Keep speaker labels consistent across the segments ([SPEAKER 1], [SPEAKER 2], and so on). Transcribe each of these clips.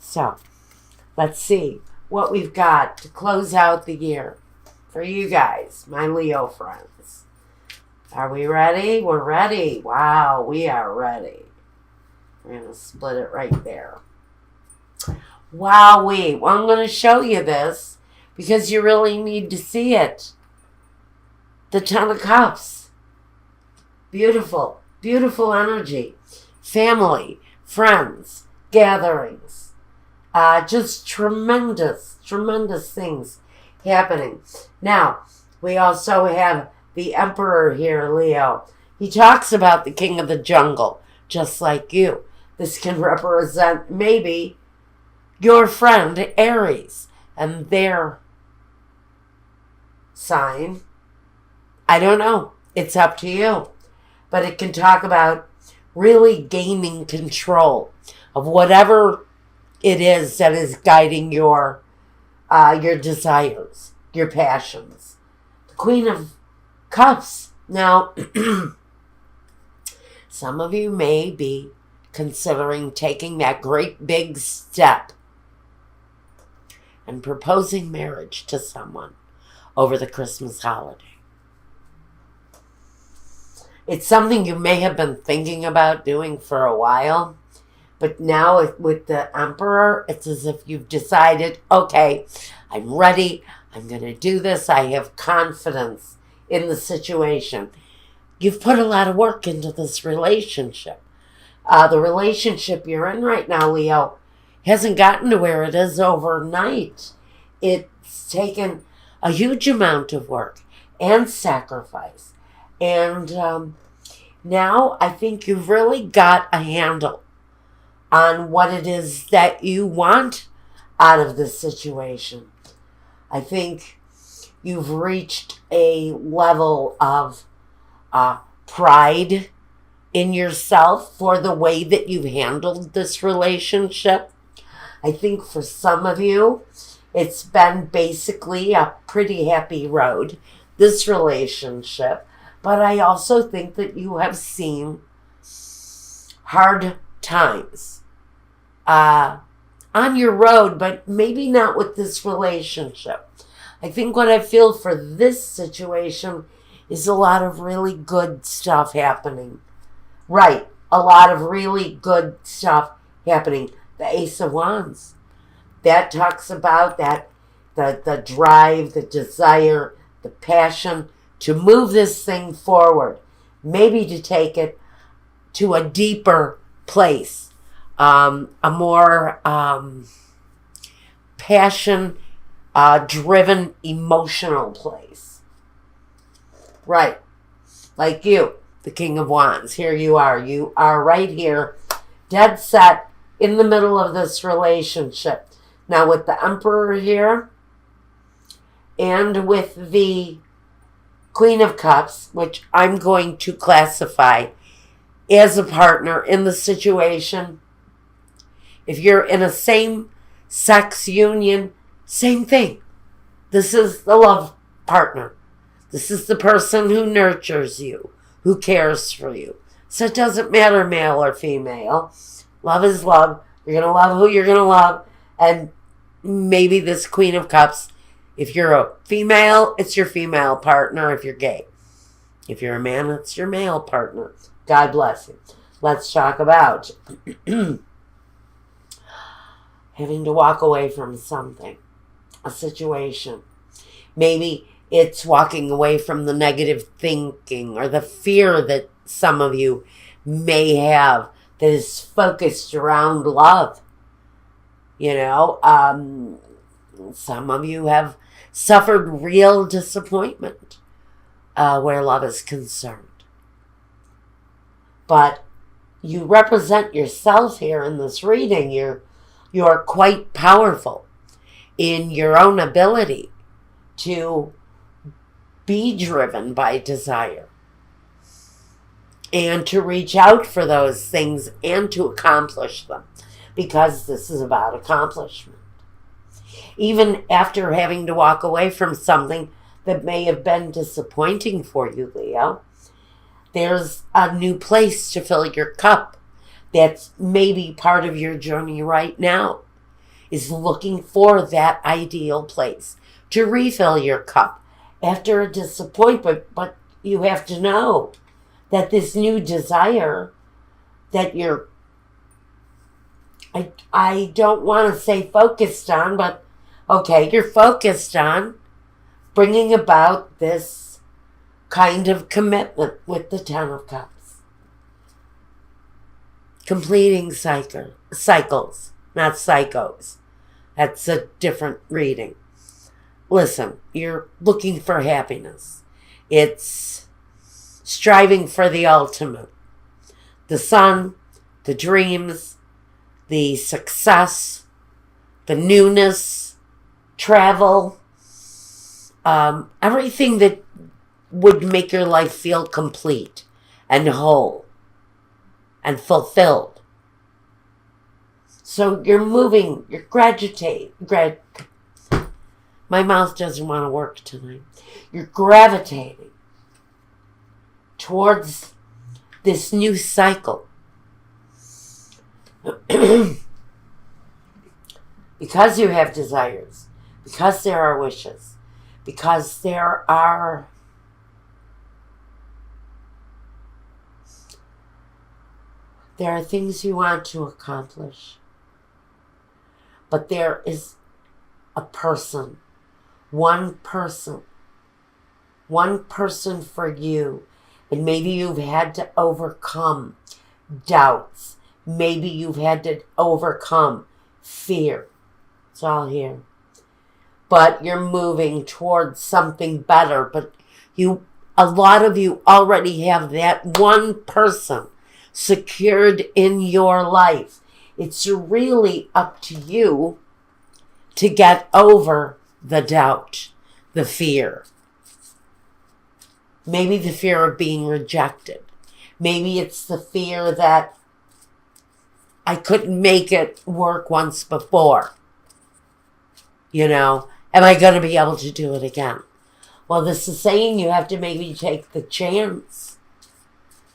[SPEAKER 1] So, let's see what we've got to close out the year for you guys, my Leo friends. Are we ready? We're ready. Wow, we are ready. We're going to split it right there. Wowee. Well, I'm going to show you this because you really need to see it. The Ten of Cups. Beautiful, beautiful energy. Family, friends, gatherings. Just tremendous, tremendous things happening. Now, we also have the Emperor here, Leo. He talks about the King of the Jungle, just like you. This can represent maybe your friend Aries and their sign. I don't know. It's up to you. But it can talk about really gaining control of whatever it is that is guiding your desires, your passions. The Queen of Cups. Now, some of you may be considering taking that great big step and proposing marriage to someone over the Christmas holiday. It's something you may have been thinking about doing for a while, but now with the Emperor, it's as if you've decided, okay, I'm ready, I'm going to do this, I have confidence in the situation. You've put a lot of work into this relationship. The relationship you're in right now, Leo, hasn't gotten to where it is overnight. It's taken a huge amount of work and sacrifice. And now I think you've really got a handle on what it is that you want out of this situation. I think you've reached a level of pride in yourself for the way that you've handled this relationship. I think for some of you, it's been basically a pretty happy road, this relationship. But I also think that you have seen hard times on your road, but maybe not with this relationship. I think what I feel for this situation is a lot of really good stuff happening. Right, a lot of really good stuff happening. The Ace of Wands. That talks about that the drive, the desire, the passion to move this thing forward. Maybe to take it to a deeper place. A more passion-driven, emotional place. Right. Like you, the King of Wands. Here you are. You are right here, dead set in the middle of this relationship. Now with the Emperor here and with the Queen of Cups, which I'm going to classify as a partner in the situation. If you're in a same-sex union, same thing. This is the love partner. This is the person who nurtures you, who cares for you. So it doesn't matter male or female. Love is love. You're going to love who you're going to love. And maybe this Queen of Cups, if you're a female, it's your female partner if you're gay. If you're a man, it's your male partner. God bless you. Let's talk about having to walk away from something, a situation. Maybe it's walking away from the negative thinking or the fear that some of you may have that is focused around love. You know, some of you have suffered real disappointment where love is concerned. But you represent yourself here in this reading. You're quite powerful in your own ability to be driven by desire and to reach out for those things and to accomplish them, because this is about accomplishment. Even after having to walk away from something that may have been disappointing for you, Leo, there's a new place to fill your cup that's maybe part of your journey right now. is looking for that ideal place to refill your cup after a disappointment. But you have to know that this new desire that you're, I don't want to say focused on, but okay, you're focused on bringing about this kind of commitment with the Ten of Cups. Completing cycles, not psychos. That's a different reading. Listen, you're looking for happiness. It's striving for the ultimate. The sun, the dreams, the success, the newness, travel, everything that would make your life feel complete and whole and fulfilled. So you're moving, you're my mouth doesn't want to work tonight. You're gravitating towards this new cycle. Because you have desires, because there are wishes, because there are things you want to accomplish. But there is a person, one person for you. And maybe you've had to overcome doubts. Maybe you've had to overcome fear. It's all here. But you're moving towards something better. But a lot of you already have that one person secured in your life. It's really up to you to get over the doubt, the fear. Maybe the fear of being rejected. Maybe it's the fear that I couldn't make it work once before. Am I going to be able to do it again? Well, this is saying you have to maybe take the chance.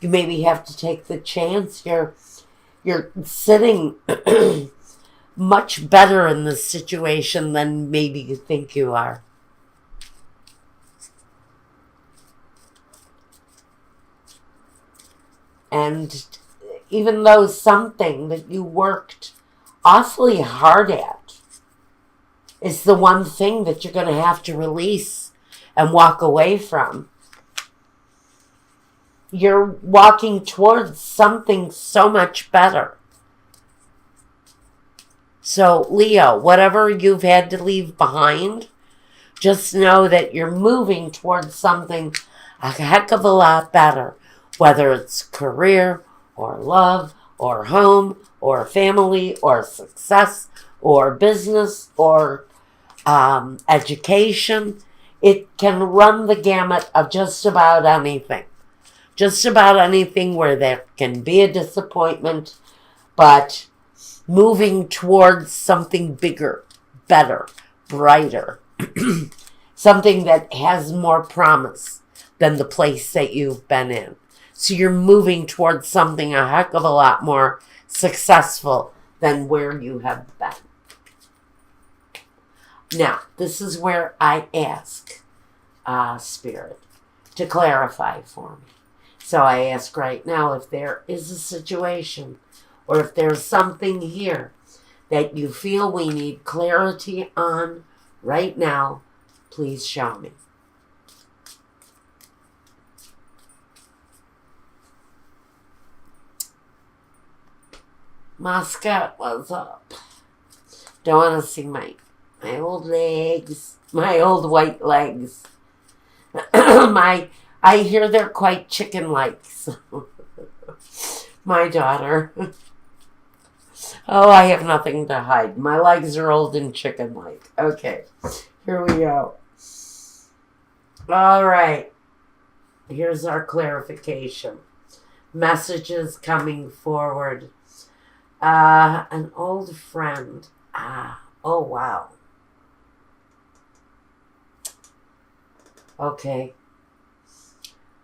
[SPEAKER 1] You maybe have to take the chance. You're sitting much better in this situation than maybe you think you are. And even though something that you worked awfully hard at is the one thing that you're going to have to release and walk away from, you're walking towards something so much better. So, Leo, whatever you've had to leave behind, just know that you're moving towards something a heck of a lot better. Whether it's career, or love, or home, or family, or success, or business, or education. It can run the gamut of just about anything. Just about anything where there can be a disappointment, but moving towards something bigger, better, brighter. Something that has more promise than the place that you've been in. So you're moving towards something a heck of a lot more successful than where you have been. Now, this is where I ask Spirit to clarify for me. So I ask right now, if there is a situation or if there's something here that you feel we need clarity on right now, please show me. Moscow, what's up? Don't want to see my old legs, my old white legs. I hear they're quite chicken-like. So. My daughter. Oh, I have nothing to hide. My legs are old and chicken-like. Okay, here we go. All right. Here's our clarification. Messages coming forward. An old friend. Oh, wow. Okay.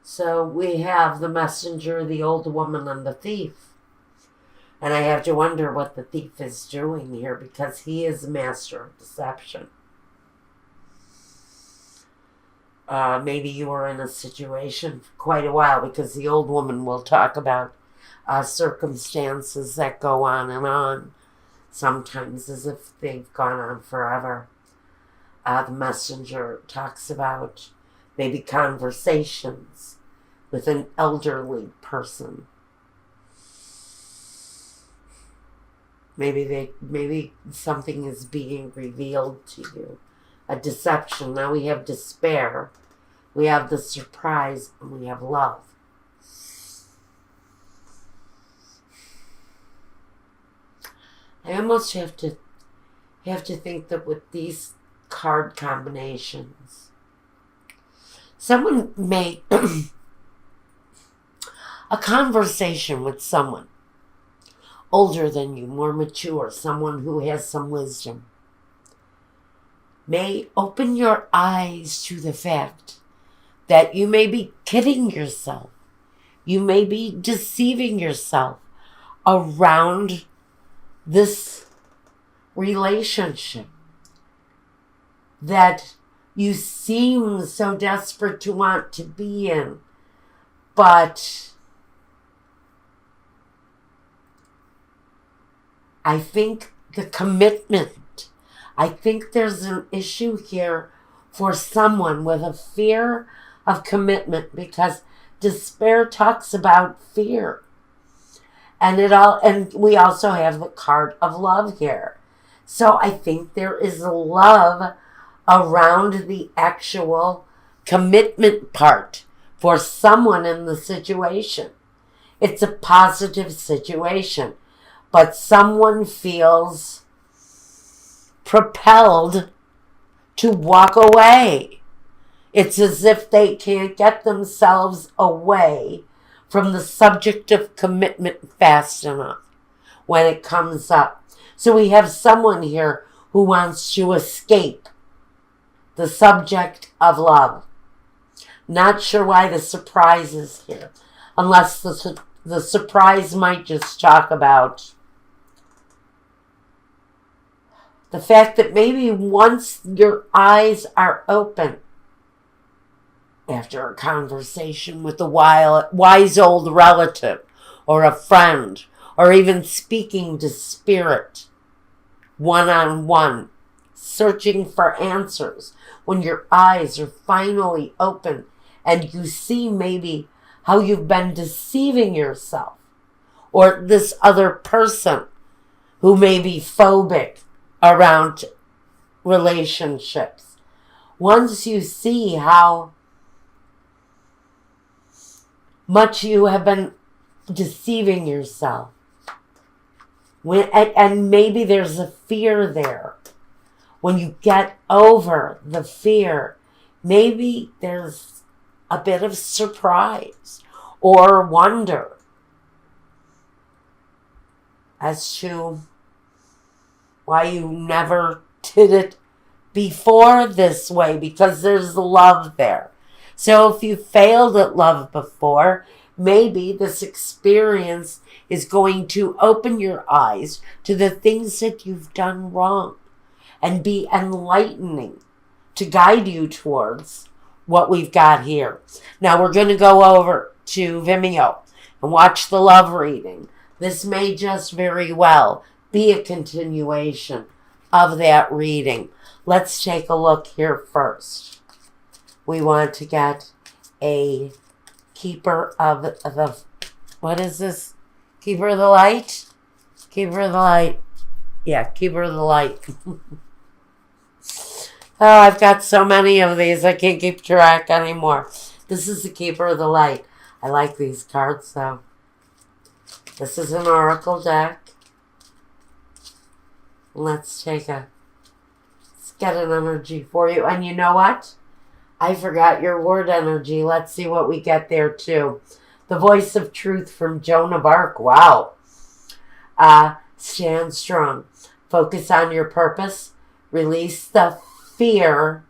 [SPEAKER 1] So we have the messenger, the old woman, and the thief. And I have to wonder what the thief is doing here, because he is a master of deception. Maybe you were in a situation for quite a while, because the old woman will talk about circumstances that go on, sometimes as if they've gone on forever. The messenger talks about maybe conversations with an elderly person. Maybe something is being revealed to you. A deception. Now we have despair. We have the surprise, and we have love. I almost have to think that with these card combinations, someone may a conversation with someone older than you, more mature, someone who has some wisdom, may open your eyes to the fact that you may be kidding yourself. You may be deceiving yourself around this relationship that you seem so desperate to want to be in, but I think the commitment, I think there's an issue here for someone with a fear of commitment, because despair talks about fear. And we also have the card of love here. So I think there is love around the actual commitment part for someone in the situation. It's a positive situation, but someone feels propelled to walk away. It's as if they can't get themselves away from the subject of commitment fast enough when it comes up. So we have someone here who wants to escape the subject of love. Not sure why the surprise is here, unless the surprise might just talk about the fact that maybe once your eyes are open, after a conversation with a wise old relative or a friend, or even speaking to spirit one-on-one, searching for answers, when your eyes are finally open and you see maybe how you've been deceiving yourself, or this other person who may be phobic around relationships. Once you see how much you have been deceiving yourself, and maybe there's a fear there. When you get over the fear, maybe there's a bit of surprise or wonder as to why you never did it before this way, because there's love there. So if you failed at love before, maybe this experience is going to open your eyes to the things that you've done wrong and be enlightening to guide you towards what we've got here. Now we're going to go over to Vimeo and watch the love reading. This may just very well be a continuation of that reading. Let's take a look here first. We want to get a keeper of the, what is this? Keeper of the light? Keeper of the light. Yeah, keeper of the light. Oh, I've got so many of these, I can't keep track anymore. This is the keeper of the light. I like these cards, though. This is an oracle deck. Let's get an energy for you. And you know what? I forgot your word energy. Let's see what we get there, too. The voice of truth from Joan of Arc. Wow. Stand strong. Focus on your purpose. Release the fear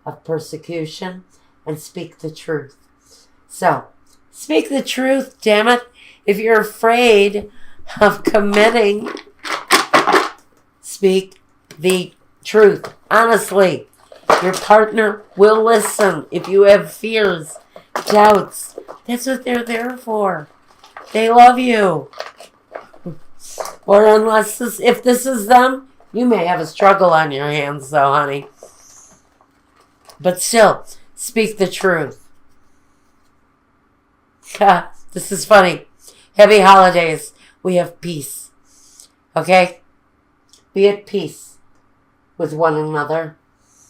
[SPEAKER 1] of persecution. And speak the truth. So, speak the truth, damn it. If you're afraid of committing. Speak the truth. Honestly, your partner will listen. If you have fears, doubts, that's what they're there for. They love you. Or if this is them, you may have a struggle on your hands though, honey. But still, speak the truth. This is funny. Happy holidays. We have peace. Okay? Be at peace with one another.